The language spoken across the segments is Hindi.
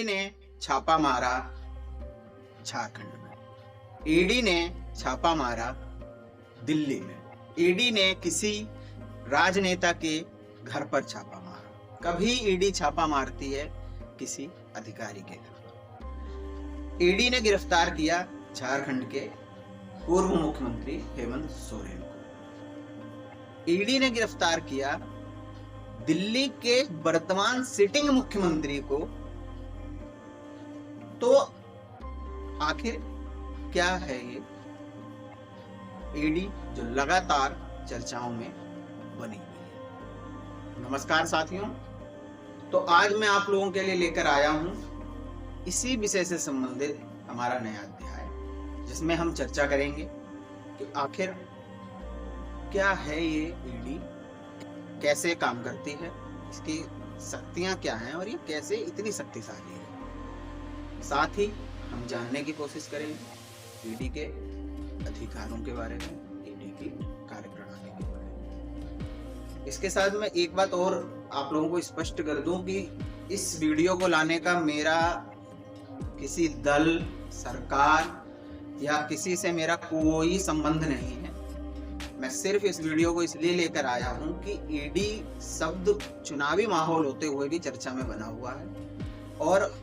ईडी ने छापा मारा झारखंड में, ईडी ने छापा मारा दिल्ली में, ईडी ने किसी राजनेता के घर पर छापा मारा। कभी ईडी छापा मारती है किसी अधिकारी के घर पर। ईडी ने गिरफ्तार किया झारखंड के पूर्व मुख्यमंत्री हेमंत सोरेन को। ईडी ने गिरफ्तार किया दिल्ली के वर्तमान सिटिंग मुख्यमंत्री को। तो आखिर क्या है ये ईडी जो लगातार चर्चाओं में बनी हुई है? नमस्कार साथियों, तो आज मैं आप लोगों के लिए लेकर आया हूं इसी विषय से संबंधित हमारा नया अध्याय, जिसमें हम चर्चा करेंगे कि आखिर क्या है ये ईडी, कैसे काम करती है, इसकी शक्तियां क्या हैं और ये कैसे इतनी शक्तिशाली है। साथ ही हम जानने की कोशिश करेंगे ईडी के अधिकारों के बारे में, ईडी की कार्यप्रणाली के बारे में। इसके साथ मैं एक बात और आप लोगों को स्पष्ट कर दूं कि इस वीडियो को लाने का मेरा किसी दल, सरकार या किसी से मेरा कोई संबंध नहीं है। मैं सिर्फ इस वीडियो को इसलिए लेकर आया हूं कि ईडी शब्द चुनावी माहौल होते हुए भी चर्चा में बना हुआ है और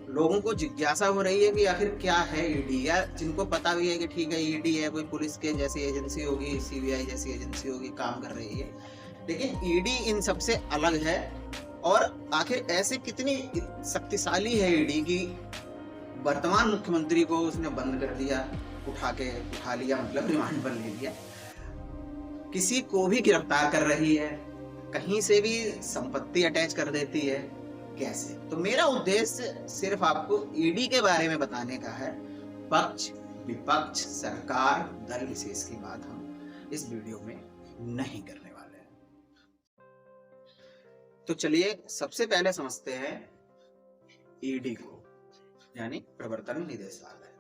लोगों को जिज्ञासा हो रही है कि आखिर क्या है ईडी, या जिनको पता भी है कि ठीक है ईडी है, कोई पुलिस के जैसी एजेंसी होगी, सीबीआई जैसी एजेंसी होगी, काम कर रही है, लेकिन ईडी इन सबसे अलग है। और आखिर ऐसे कितनी शक्तिशाली है ईडी कि वर्तमान मुख्यमंत्री को उसने बंद कर दिया, उठा लिया, मतलब रिमांड पर ले लिया, किसी को भी गिरफ्तार कर रही है, कहीं से भी संपत्ति अटैच कर देती है। कैसे? तो मेरा उद्देश्य सिर्फ आपको ईडी के बारे में बताने का है। पक्ष विपक्ष, सरकार, दल विशेष की बात हम इस वीडियो में नहीं करने वाले हैं। तो चलिए सबसे पहले समझते हैं ईडी को, यानी प्रवर्तन निदेशालय।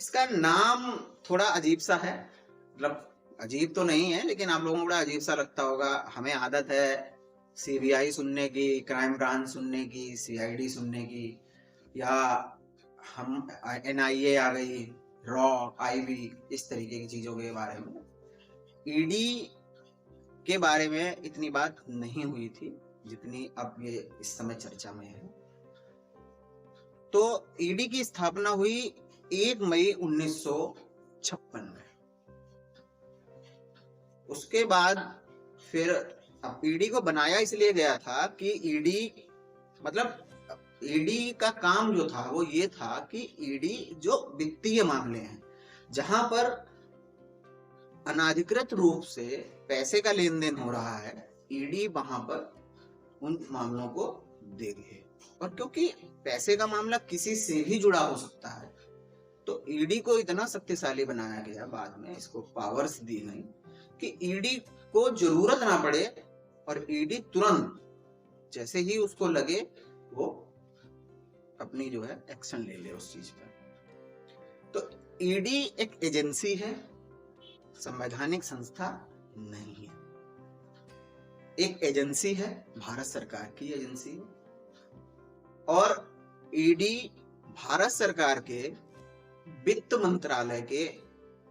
इसका नाम थोड़ा अजीब सा है, मतलब अजीब तो नहीं है लेकिन आप लोगों को बड़ा अजीब सा लगता होगा। हमें आदत है सीबीआई सुनने की, क्राइम ब्रांच सुनने की, सीआईडी सुनने की, या हम एनआईए आ गई, रॉ, आईबी, इस तरीके की चीजों के बारे में। ईडी के बारे में इतनी बात नहीं हुई थी जितनी अब ये इस समय चर्चा में है। तो ईडी की स्थापना हुई 1 मई 1956 में। उसके बाद फिर अब ईडी को बनाया इसलिए गया था कि ईडी का काम जो था वो ये था कि ईडी जो वित्तीय मामले हैं, जहां पर अनाधिकृत रूप से पैसे का लेन देन हो रहा है, ईडी वहां पर उन मामलों को देखे। और क्योंकि पैसे का मामला किसी से भी जुड़ा हो सकता है, तो ईडी को इतना शक्तिशाली बनाया गया, बाद में इसको पावर्स दी गई कि ईडी को जरूरत ना पड़े और ईडी तुरंत जैसे ही उसको लगे वो अपनी जो है एक्शन ले ले उस चीज पर। तो ईडी एक एजेंसी है, संवैधानिक संस्था नहीं है। एक एजेंसी है, भारत सरकार की एजेंसी है, और ईडी भारत सरकार के वित्त मंत्रालय के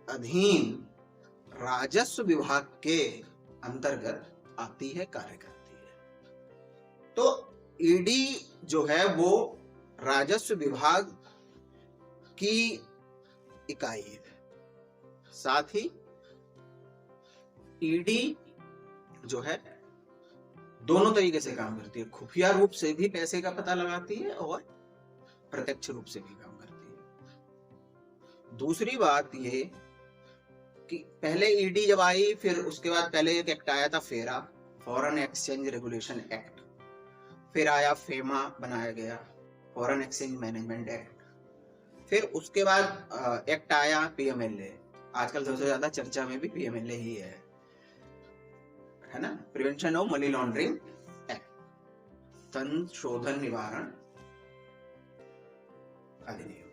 अधीन राजस्व विभाग के अंतर्गत आती है, कार्य करती है। तो ईडी जो है वो राजस्व विभाग की इकाई है। साथ ही ईडी जो है दोनों तरीके से काम करती है, खुफिया रूप से भी पैसे का पता लगाती है और प्रत्यक्ष रूप से भी काम करती है। दूसरी बात ये कि पहले ईडी जब आई, फिर उसके बाद पहले एक एक्ट आया था फेरा, फॉरेन एक्सचेंज रेगुलेशन एक्ट, फिर आया फेमा बनाया गया, फॉरेन एक्सचेंज मैनेजमेंट एक्ट, फिर उसके बाद एक्ट आया पीएमएलए। आजकल सबसे ज्यादा चर्चा में भी पीएमएलए ही है ना, prevention of money laundering act, संशोधन निवारण अधिनियम।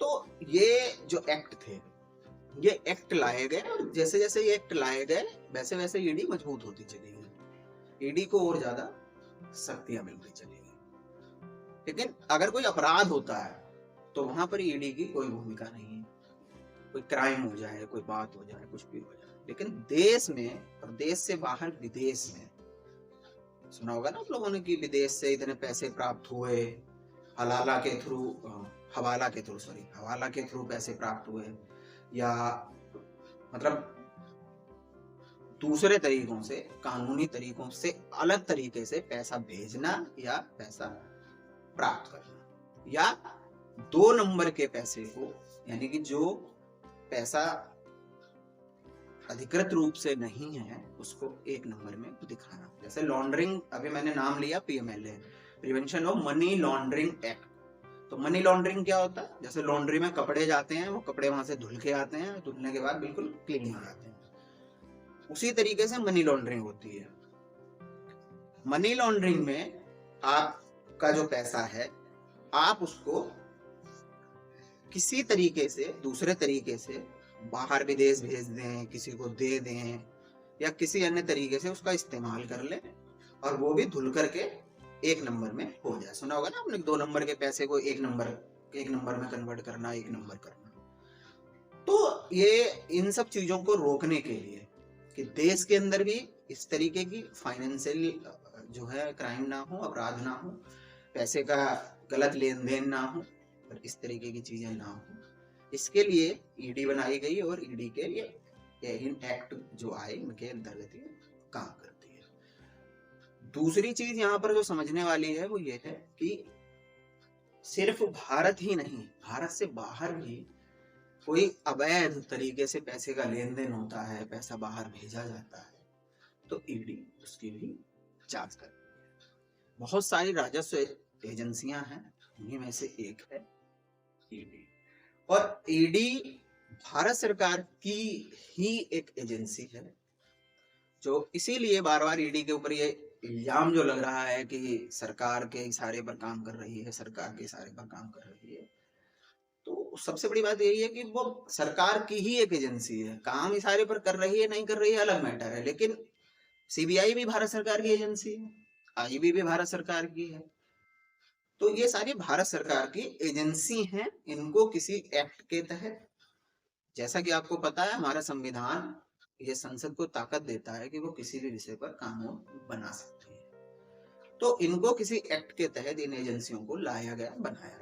तो ये जो एक्ट थे, ये एक्ट लाए गए, और जैसे जैसे ये एक्ट लाए गए वैसे वैसे ईडी मजबूत होती चली गई, ईडी को और ज्यादा शक्तियां मिलती चली गई। लेकिन अगर कोई अपराध होता है तो वहां पर ईडी की कोई भूमिका नहीं है। कोई क्राइम हो जाए, कोई बात हो जाए, कुछ भी हो जाए, लेकिन देश में और देश से बाहर विदेश में, सुना होगा ना आप लोगों ने कि विदेश से इतने पैसे प्राप्त हुए, हलाला के थ्रू, हवाला के थ्रू, सॉरी, हवाला के थ्रू पैसे प्राप्त हुए, या मतलब दूसरे तरीकों से, कानूनी तरीकों से अलग तरीके से पैसा भेजना या पैसा प्राप्त करना, या 2 नंबर के पैसे को, यानी कि जो पैसा अधिकृत रूप से नहीं है उसको 1 नंबर में दिखाना। जैसे लॉन्ड्रिंग, अभी मैंने नाम लिया PMLA, prevention of money laundering act. तो मनी लॉन्ड्रिंग क्या होता है? जैसे लॉन्ड्री में कपड़े जाते हैं, वो कपड़े वहां से धुल के आते हैं, धुलने के बाद बिल्कुल क्लीन हो जाते हैं, उसी तरीके से मनी लॉन्ड्रिंग होती है। मनी लॉन्ड्रिंग में आपका जो पैसा है, आप उसको किसी तरीके से, दूसरे तरीके से बाहर विदेश भेज दें, किसी को दे दें, या किसी अन्य तरीके से उसका इस्तेमाल कर लें, और वो भी धुल करके 1 नंबर में हो जाए। सुना होगा ना आपने 2 नंबर के पैसे को 1 नंबर में कन्वर्ट करना, 1 नंबर करना। तो ये इन सब चीजों को रोकने के लिए कि देश के अंदर भी इस तरीके की फाइनेंशियल जो है क्राइम ना हो, अपराध ना हो, पैसे का गलत लेन देन ना हो, और इस तरीके की चीजें ना हो, इसके लिए ईडी बनाई गई, और ईडी के लिए इन एक्ट जो आए, इनके अंतर्गत ये काम करती है। दूसरी चीज यहाँ पर जो समझने वाली है वो ये है कि सिर्फ भारत ही नहीं, भारत से बाहर भी कोई अवैध तरीके से पैसे का लेन देन होता है, पैसा बाहर भेजा जाता है, तो ईडी उसकी भी जांच करती है। बहुत सारी राजस्व एजेंसियां हैं, उन्हीं में से एक है ईडी। और ईडी भारत सरकार की ही एक एजेंसी है, जो इसीलिए बार बार ईडी के ऊपर ये इल्जाम जो लग रहा है कि सरकार के इशारे पर काम कर रही है, सरकार के इशारे पर काम कर रही है। तो सबसे बड़ी बात यही है कि वो सरकार की ही एक एजेंसी है, काम इशारे पर कर रही है नहीं कर रही है अलग मैटर है, लेकिन सीबीआई भी भारत सरकार की एजेंसी है, आईबी भी भारत सरकार की है। तो ये सारी भारत सरकार की एजेंसी हैं, इनको किसी एक्ट के तहत, जैसा कि आपको पता है हमारा संविधान ये संसद को ताकत देता है कि वो किसी भी विषय पर कानून बना सकती है, तो इनको किसी एक्ट के तहत इन एजेंसियों को लाया गया, बनाया गया।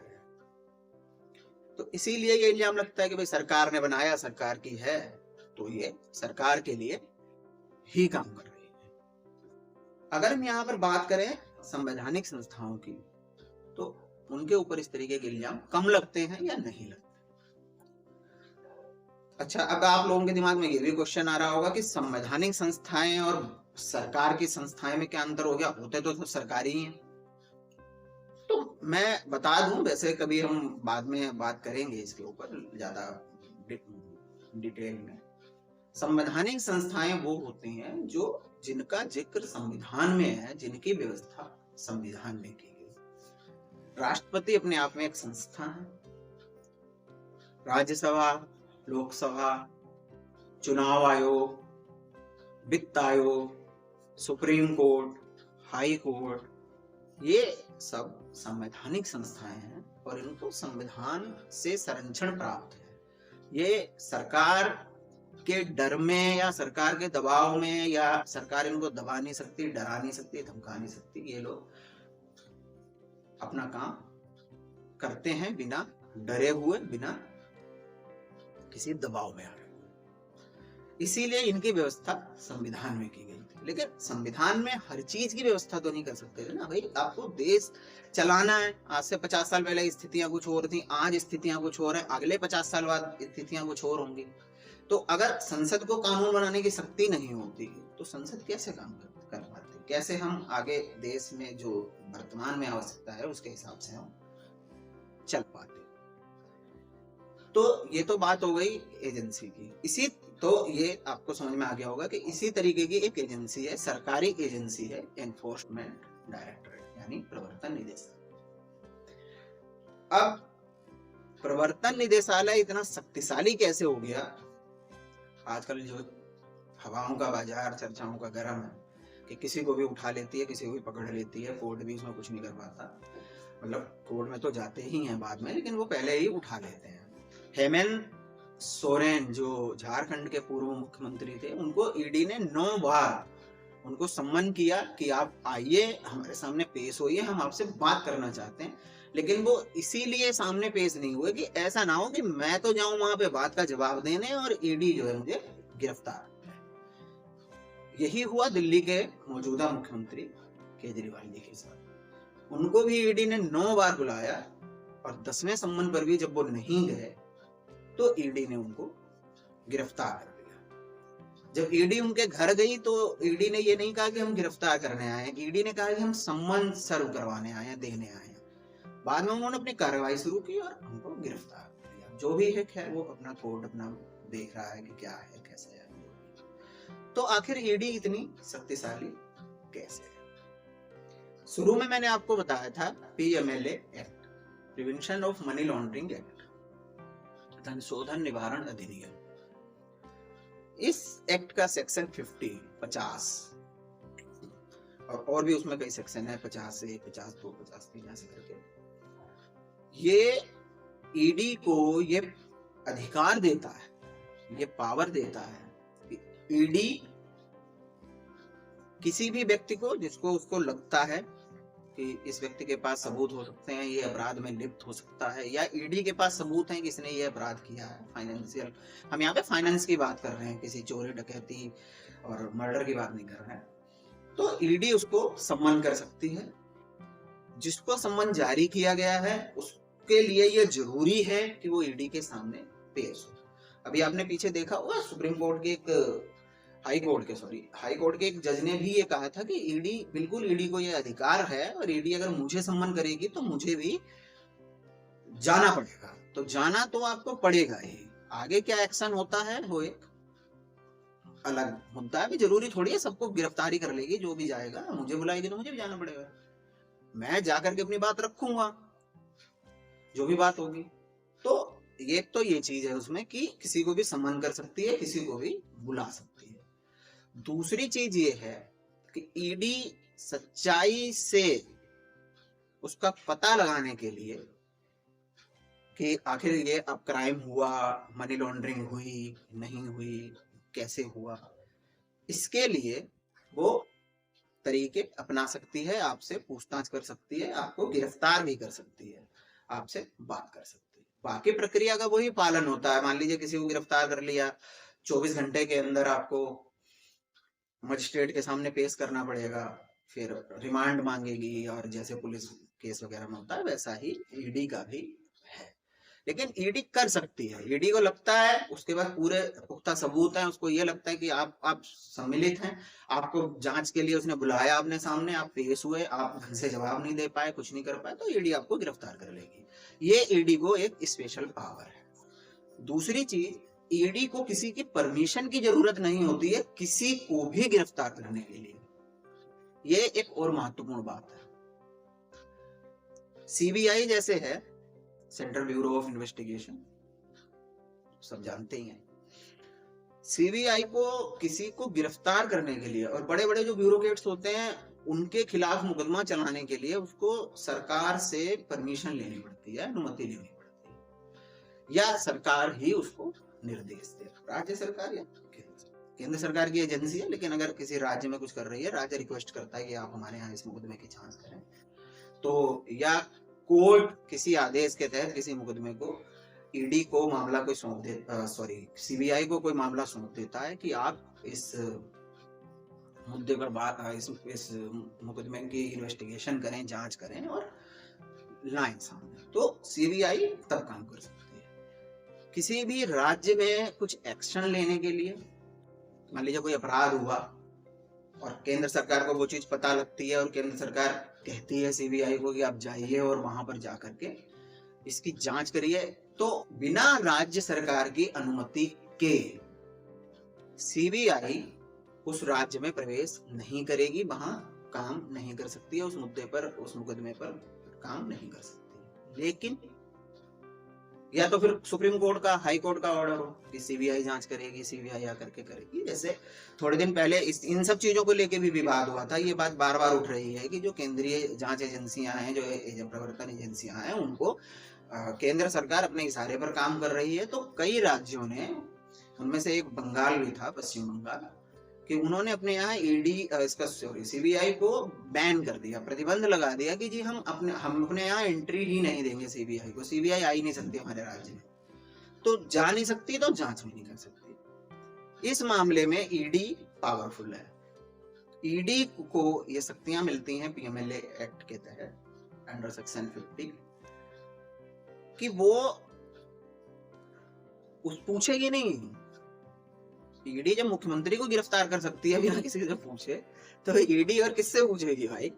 तो इसीलिए ये इल्जाम लगता है कि भाई सरकार ने बनाया, सरकार की है, तो ये सरकार के लिए ही काम कर रही है। अगर हम यहाँ पर बात करें संवैधानिक संस्थाओं की, तो उनके ऊपर इस तरीके के इल्जाम कम लगते हैं या नहीं लगते। अच्छा, अब आप लोगों के दिमाग में ये भी क्वेश्चन आ रहा होगा कि संवैधानिक संस्थाएं और सरकार की संस्थाएं में क्या अंतर हो गया, होते तो सरकारी ही हैं। तो मैं बता दूं, वैसे कभी हम बाद में बात करेंगे इसके ऊपर ज्यादा डिटेल में। संवैधानिक संस्थाएं वो होती हैं जो जिनका जिक्र संविधान में है, जिनकी व्यवस्था संविधान में की गई। राष्ट्रपति अपने आप में एक संस्था है, राज्यसभा, लोकसभा, चुनाव आयोग, वित्त आयोग, सुप्रीम कोर्ट, हाई कोर्ट, ये सब संवैधानिक संस्थाएं हैं और इनको संविधान से संरक्षण प्राप्त है। ये सरकार के डर में या सरकार के दबाव में, या सरकार इनको दबा नहीं सकती, डरा नहीं सकती, धमका नहीं सकती, ये लोग अपना काम करते हैं बिना डरे हुए, बिना किसी दबाव में आ रहे हुए। इसीलिए इनकी व्यवस्था संविधान में की गई थी। लेकिन संविधान में हर चीज की व्यवस्था तो नहीं कर सकते थे ना भाई, आपको देश चलाना है। आज से 50 साल पहले स्थितियां कुछ और थी, आज स्थितियां कुछ और है, अगले 50 साल बाद स्थितियां कुछ और होंगी। तो अगर संसद को कानून बनाने की शक्ति नहीं होती तो संसद कैसे काम कर पाती, कैसे हम आगे देश में जो वर्तमान में आवश्यकता है उसके हिसाब से हम चल पाते। तो ये तो बात हो गई एजेंसी की। इसी तो ये आपको समझ में आ गया होगा कि इसी तरीके की एक एजेंसी है, सरकारी एजेंसी है, एनफोर्समेंट डायरेक्टरेट, यानी प्रवर्तन निदेशालय। अब प्रवर्तन निदेशालय इतना शक्तिशाली कैसे हो गया? आजकल जो हवाओं का बाजार, चर्चाओं का गर्म है कि किसी को भी उठा लेती है, किसी को भी पकड़ लेती है, कोर्ट भी उसमें कुछ नहीं कर पाता। मतलब कोर्ट में तो जाते ही हैं बाद में, लेकिन वो पहले ही उठा लेते हैं। हेमंत सोरेन जो झारखंड के पूर्व मुख्यमंत्री थे, उनको ईडी ने 9 बार उनको सम्मन किया कि आप आइए हमारे सामने पेश होइए, हम आपसे बात करना चाहते हैं। लेकिन वो इसीलिए सामने पेश नहीं हुए कि ऐसा ना हो कि मैं तो जाऊं वहां पे बात का जवाब देने और ईडी जो है मुझे गिरफ्तार। यही हुआ दिल्ली के मौजूदा मुख्यमंत्री केजरीवाल जी के साथ। उनको भी ईडी ने 9 बार बुलाया और 10वें सम्मन पर भी जब वो नहीं गए तो ईडी ने उनको गिरफ्तार कर दिया। जब ईडी उनके घर गई तो ईडी ने ये नहीं कहा कि हम गिरफ्तार करने आए हैं, ईडी ने कहा कि हम सम्मन सर्व करवाने आए हैं, देने आए हैं। बाद में उन्होंने अपनी कार्रवाई शुरू की और हमको गिरफ्तार कर लिया। जो भी है खैर, वो अपना कोर्ट अपना देख रहा है कि क्या है कैसे है। तो आखिर ईडी इतनी शक्तिशाली कैसे है? शुरू में मैंने आपको बताया था PMLA act, prevention of money laundering act, धन शोधन निवारण अधिनियम। इस एक्ट का सेक्शन 50 और भी उसमें कई सेक्शन है, 50 से 52, 53 ऐसे करके, ये ईडी को ये अधिकार देता है, ये पावर देता है कि ईडी किसी भी व्यक्ति को जिसको उसको लगता है कि इस व्यक्ति के पास सबूत हो सकते हैं, ये अपराध में लिप्त हो सकता है, या ईडी के पास सबूत है कि इसने ये अपराध किया है, फाइनेंशियल, हम यहाँ पे फाइनेंस की बात कर रहे हैं, किसी चोरी डकैती और मर्डर की बात नहीं कर रहे हैं, तो ईडी उसको सम्मन कर सकती है। जिसको सम्मन जारी किया गया है उसके लिए ये जरूरी है कि वो ईडी के सामने पेश हो। अभी आपने पीछे देखा होगा सुप्रीम कोर्ट के एक हाई कोर्ट के एक जज ने भी ये कहा था कि ईडी को ये अधिकार है और ईडी अगर मुझे सम्मन करेगी तो मुझे भी जाना पड़ेगा। तो जाना तो आपको पड़ेगा ही, आगे क्या एक्शन होता है वो एक अलग मुद्दा है। जरूरी थोड़ी है सबको गिरफ्तारी कर लेगी जो भी जाएगा, मुझे बुलाएगी तो मुझे भी जाना पड़ेगा, मैं जाकर के अपनी बात रखूंगा जो भी बात होगी। तो ये चीज है उसमें कि किसी को भी सम्मन कर सकती है, किसी को भी बुला सकती है। दूसरी चीज ये है कि ईडी सच्चाई से उसका पता लगाने के लिए कि आखिर ये अब क्राइम हुआ, मनी लॉन्ड्रिंग हुई नहीं हुई, कैसे हुआ, इसके लिए वो तरीके अपना सकती है, आपसे पूछताछ कर सकती है, आपको गिरफ्तार भी कर सकती है, आपसे बात कर सकती है। बाकी प्रक्रिया का वही पालन होता है। मान लीजिए किसी को गिरफ्तार कर लिया, 24 घंटे के अंदर आपको मजिस्ट्रेट के सामने पेश करना पड़ेगा, फिर रिमांड मांगेगी, और जैसे पुलिस केस वगैरह में होता है वैसा ही ईडी का भी है। लेकिन ईडी कर सकती है, ईडी को लगता है, उसके बाद पूरे पुख्ता सबूत हैं, उसको ये लगता है कि आप सम्मिलित हैं, आपको जांच के लिए उसने बुलाया अपने सामने, आप पेश हुए, आप ढंग से जवाब नहीं दे पाए, कुछ नहीं कर पाए, तो ईडी आपको गिरफ्तार कर लेगी। ये ईडी को एक स्पेशल पावर है। दूसरी चीज, ईडी को किसी की परमिशन की जरूरत नहीं होती है किसी को भी गिरफ्तार करने के लिए। ये एक और महत्वपूर्ण बात है। सीबीआई जैसे है, सेंट्रल ब्यूरो ऑफ इन्वेस्टिगेशन, सब जानते ही हैं, सीबीआई को किसी को गिरफ्तार करने के लिए, और बड़े बड़े जो ब्यूरोक्रेट्स होते हैं उनके खिलाफ मुकदमा चलाने के लिए उसको सरकार से परमिशन लेनी पड़ती है, अनुमति लेनी पड़ती है, या सरकार ही उसको निर्देश दे, राज्य सरकार या केंद्र सरकार की एजेंसी है। लेकिन अगर किसी राज्य में कुछ कर रही है, राज्य रिक्वेस्ट करता है कि आप हमारे यहाँ इस मुकदमे की जांच करें, तो या कोर्ट किसी आदेश के तहत किसी मुकदमे को ईडी को मामला कोई सौंप दे, सीबीआई को कोई मामला सौंप देता है कि आप इस मुद्दे पर इस मुकदमे की इन्वेस्टिगेशन करें, जांच करें और लाएं सामने, तो सीबीआई तब काम कर सकती है। किसी भी राज्य में कुछ एक्शन लेने के लिए, मान लीजिए कोई अपराध हुआ और केंद्र सरकार को वो चीज पता लगती है और केंद्र सरकार कहती है सीबीआई को कि आप जाइए और वहां पर जाकर के इसकी जांच करिए, तो बिना राज्य सरकार की अनुमति के सीबीआई उस राज्य में प्रवेश नहीं करेगी, वहां काम नहीं कर सकती है, उस मुद्दे पर, उस मुकदमे पर काम नहीं कर सकती। लेकिन या तो फिर सुप्रीम कोर्ट का, हाई कोर्ट का ऑर्डर हो कि सीबीआई जांच करेगी, सीबीआई आकर के करेगी। जैसे थोड़े दिन पहले इन सब चीजों को लेके भी विवाद हुआ था। ये बात बार बार उठ रही है कि जो केंद्रीय जांच एजेंसियां हैं, जो प्रवर्तन एजेंसियां हैं, उनको केंद्र सरकार अपने इशारे पर काम कर रही है। तो कई राज्यों ने, उनमें से एक बंगाल भी था, पश्चिम बंगाल, कि उन्होंने अपने यहाँ ईडी इसका सॉरी सीबीआई को बैन कर दिया, प्रतिबंध लगा दिया कि जी हम अपने यहाँ एंट्री ही नहीं देंगे सीबीआई को, सीबीआई आ ही नहीं सकती हमारे राज्य में। तो जा नहीं सकती तो जांच भी नहीं कर सकती। इस मामले में ईडी पावरफुल है। ईडी को ये शक्तियां मिलती हैं पीएमएलए एक्ट के तहत अंडर सेक्शन 50 कि वो पूछेगी नहीं। ईडी जब मुख्यमंत्री को गिरफ्तार कर सकती है बिना किसी से पूछे, तो ईडी और किससे पूछेगी भाई?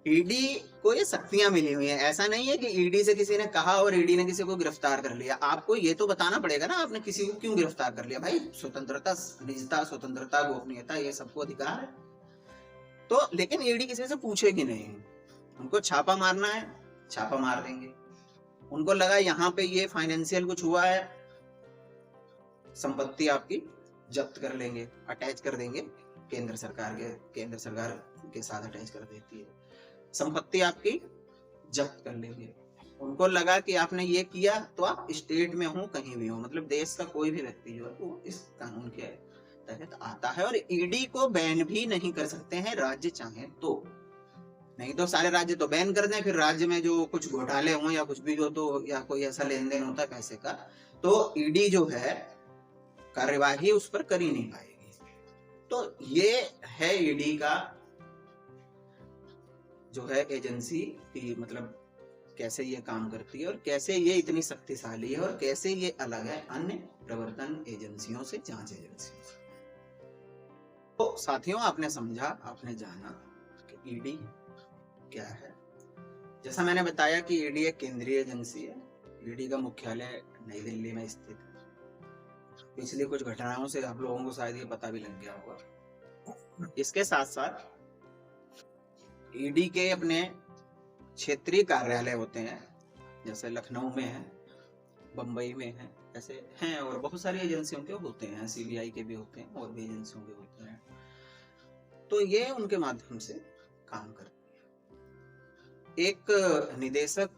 ईडी को ये शक्तियां मिली हुई है। ऐसा नहीं है कि ईडी से किसी ने कहा और ईडी ने किसी को गिरफ्तार कर लिया। आपको ये तो बताना पड़ेगा ना आपने किसी को क्यों गिरफ्तार कर लिया। भाई स्वतंत्रता, निजता, स्वतंत्रता, गोपनीयता, ये सबको अधिकार है। तो लेकिन ईडी किसी से पूछेगी नहीं। उनको छापा मारना है, छापा मार देंगे। उनको लगा यहाँ पे ये फाइनेंशियल कुछ हुआ है, संपत्ति आपकी जब्त कर लेंगे, अटैच कर देंगे। केंद्र सरकार के साथ अटैच कर देती है, संपत्ति आपकी जब्त कर लेंगे। उनको लगा कि आपने ये किया तो आप स्टेट में हो, कहीं भी हो, मतलब देश का कोई भी व्यक्ति जो है वो इस कानून के तहत आता है। और ईडी को बैन भी नहीं कर सकते हैं राज्य चाहे तो। नहीं तो सारे राज्य तो बैन कर दें, फिर राज्य में जो कुछ घोटाले हों या कुछ भी हो, तो या कोई ऐसा लेन देन होता है पैसे का, तो ईडी जो है कार्यवाही उस पर कर ही नहीं पाएगी। तो ये है ईडी का जो है एजेंसी की, मतलब कैसे ये काम करती है और कैसे ये इतनी शक्तिशाली है और कैसे ये अलग है अन्य प्रवर्तन एजेंसियों से, जांच एजेंसियों से। तो साथियों, आपने समझा, आपने जाना कि ईडी क्या है। जैसा मैंने बताया कि ईडी एक केंद्रीय एजेंसी है। ईडी का मुख्यालय नई दिल्ली में स्थित है। पिछली कुछ घटनाओं से आप लोगों को शायद ये पता भी लग गया होगा। इसके साथ साथ ईडी के अपने क्षेत्रीय कार्यालय होते हैं, जैसे लखनऊ में है, बंबई में है, ऐसे हैं, और बहुत सारी एजेंसियों के होते हैं, सीबीआई के भी होते हैं और भी एजेंसियों के होते हैं। तो ये उनके माध्यम से काम करते हैं। एक निदेशक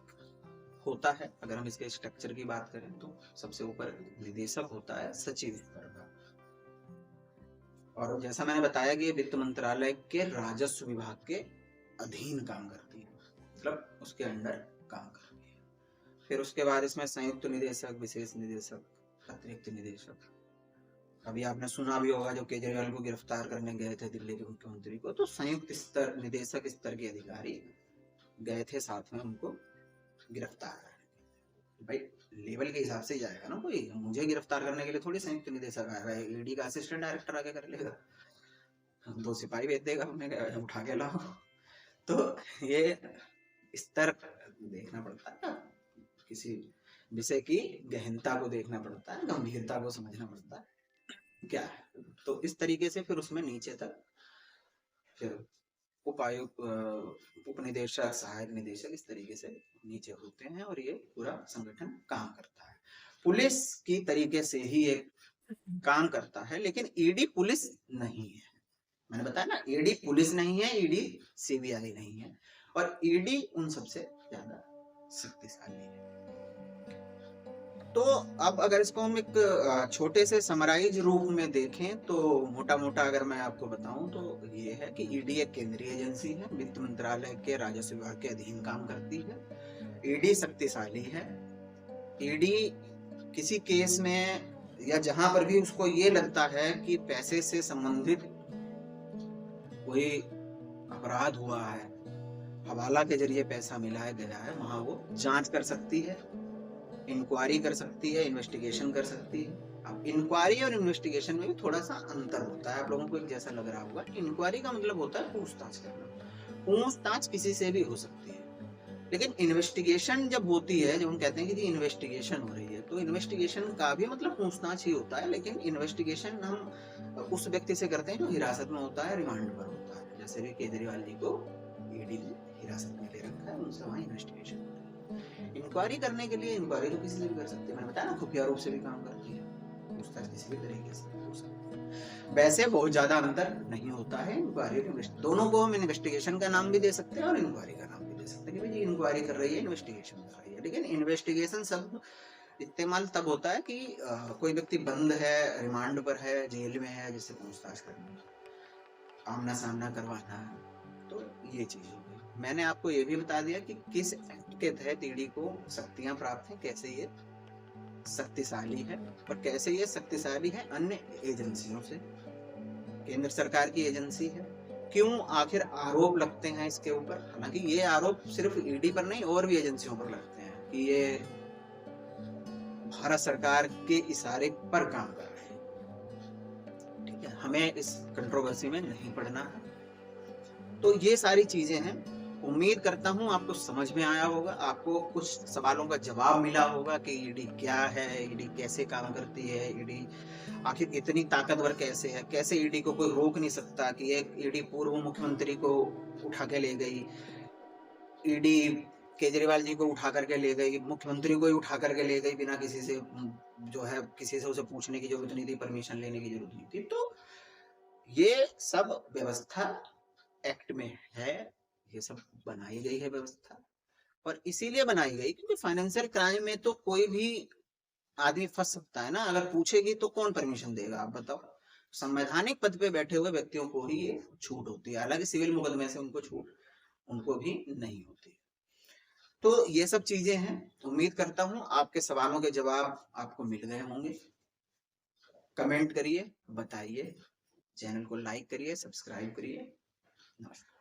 होता है, अगर हम इसके स्ट्रक्चर की बात करें तो सबसे ऊपर निदेशक होता है, सचिव स्तर का। और जैसा मैंने बताया कि वित्त मंत्रालय के राजस्व विभाग के अधीन काम करती है, मतलब उसके अंडर काम करती है। फिर उसके बाद इसमें संयुक्त निदेशक, विशेष निदेशक, अतिरिक्त निदेशक। अभी आपने सुना भी होगा जो केजरीवाल को गिरफ्तार करने गए थे दिल्ली के मुख्यमंत्री को, तो संयुक्त स्तर, निदेशक स्तर के अधिकारी गए थे साथ में उनको गिरफ्तार करने। भाई लेवल के हिसाब से जाएगा ना, कोई मुझे गिरफ्तार करने के लिए थोड़ी संयुक्त निदेशक आएगा, ईडी का असिस्टेंट डायरेक्टर आके कर लेगा, 2 सिपाही भेज देगा, उठा के लाओ। तो ये स्तर देखना पड़ता है, किसी विषय की गहनता को देखना पड़ता है, गंभीरता को समझना पड़ता है क्या है। तो इस तरीके से फिर उसमें नीचे तक फिर उपायुक्त, उपनिदेशक, सहायक निदेशक, इस तरीके से नीचे होते हैं और ये पूरा संगठन काम करता है। पुलिस की तरीके से ही एक काम करता है, लेकिन ईडी पुलिस नहीं है। मैंने बताया ना, ईडी पुलिस नहीं है, ईडी सीबीआई नहीं है, और ईडी उन सबसे ज्यादा शक्तिशाली है। तो अब अगर इसको हम एक छोटे से समराइज रूप में देखें तो मोटा मोटा अगर मैं आपको बताऊं तो ये है कि ईडी एक केंद्रीय एजेंसी है, वित्त मंत्रालय के राजस्व विभाग के अधीन काम करती है। ईडी शक्तिशाली है। ईडी किसी केस में या जहां पर भी उसको ये लगता है कि पैसे से संबंधित कोई अपराध हुआ है, हवाला के जरिए पैसा मिलाया गया है, वहां वो जांच कर सकती है, इंक्वायरी कर सकती है, इन्वेस्टिगेशन कर सकती है। अब इंक्वायरी और इन्वेस्टिगेशन में भी थोड़ा सा अंतर होता है। आप लोगों को एक जैसा लग रहा होगा, इंक्वायरी का मतलब होता है पूछताछ करना। पूछताछ किसी से भी हो सकती है, लेकिन इन्वेस्टिगेशन जब होती है, जब हम कहते हैं कि जी इन्वेस्टिगेशन हो रही है, तो इन्वेस्टिगेशन का भी मतलब पूछताछ ही होता है। लेकिन इन्वेस्टिगेशन हम उस व्यक्ति से करते हैं जो हिरासत में होता है, रिमांड पर होता है। जैसे भी केजरीवाल जी को ईडी ने हिरासत में ले रखा है, उनसे वहां इन्वेस्टिगेशन होता है। इंक्वायरी करने के लिए इंक्वायरी तो किसी से भी कर सकते हैं, मैंने बताया ना खुफिया रूप से भी काम करती है, पूछताछ किसी भी तरीके से हो सकती है। वैसे बहुत ज्यादा अंतर नहीं होता है इंक्वायरी और दोनों को हम इन्वेस्टिगेशन का नाम भी दे सकते हैं और इंक्वायरी का नाम भी दे सकते हैं कि भाई इंक्वायरी कर रही है, इन्वेस्टिगेशन कर रही है। लेकिन इन्वेस्टिगेशन शब्द इस्तेमाल तब होता है कि कोई व्यक्ति बंद है, रिमांड पर है, जेल में है, जिससे पूछताछ करनी है, आमना सामना करवाना है, तो ये चीज हो गई। मैंने आपको ये भी बता दिया कि किस एक्ट के तहत ईडी को शक्तियां प्राप्त हैं, कैसे ये शक्तिशाली है और कैसे ये शक्तिशाली है अन्य एजेंसियों से। केंद्र सरकार की एजेंसी है, क्यों आखिर आरोप लगते हैं इसके ऊपर, हालांकि ये आरोप सिर्फ ईडी पर नहीं और भी एजेंसियों पर लगते हैं कि ये भारत सरकार के इशारे पर काम कर रहे हैं। ठीक है, हमें इस कंट्रोवर्सी में नहीं पड़ना है। तो ये सारी चीजें हैं, उम्मीद करता हूं आपको समझ में आया होगा, आपको कुछ सवालों का जवाब मिला होगा कि ईडी क्या है, ईडी कैसे काम करती है, ईडी आखिर इतनी ताकतवर कैसे है, कैसे ईडी को कोई रोक नहीं सकता कि एक ईडी पूर्व मुख्यमंत्री को उठा के ले गई, ईडी केजरीवाल जी को उठा करके ले गई, मुख्यमंत्री को ही उठा करके ले गई बिना किसी से जो है किसी से उसे पूछने की जरूरत नहीं थी, परमिशन लेने की जरूरत नहीं थी। तो ये सब व्यवस्था एक्ट में है, ये सब बनाई गई है व्यवस्था, और इसीलिए बनाई गई क्योंकि फाइनेंशियल क्राइम में तो कोई भी आदमी फंस सकता है ना, अगर पूछेगी तो कौन परमिशन देगा आप बताओ। संवैधानिक पद पे बैठे हुए व्यक्तियों को ही ये छूट होती है, हालांकि सिविल मुकदमे से उनको छूट उनको भी नहीं होती। तो ये सब चीजें हैं, उम्मीद करता हूं आपके सवालों के जवाब आपको मिल गए होंगे। कमेंट करिए, बताइए, चैनल को लाइक करिए, सब्सक्राइब करिए। नमस्कार।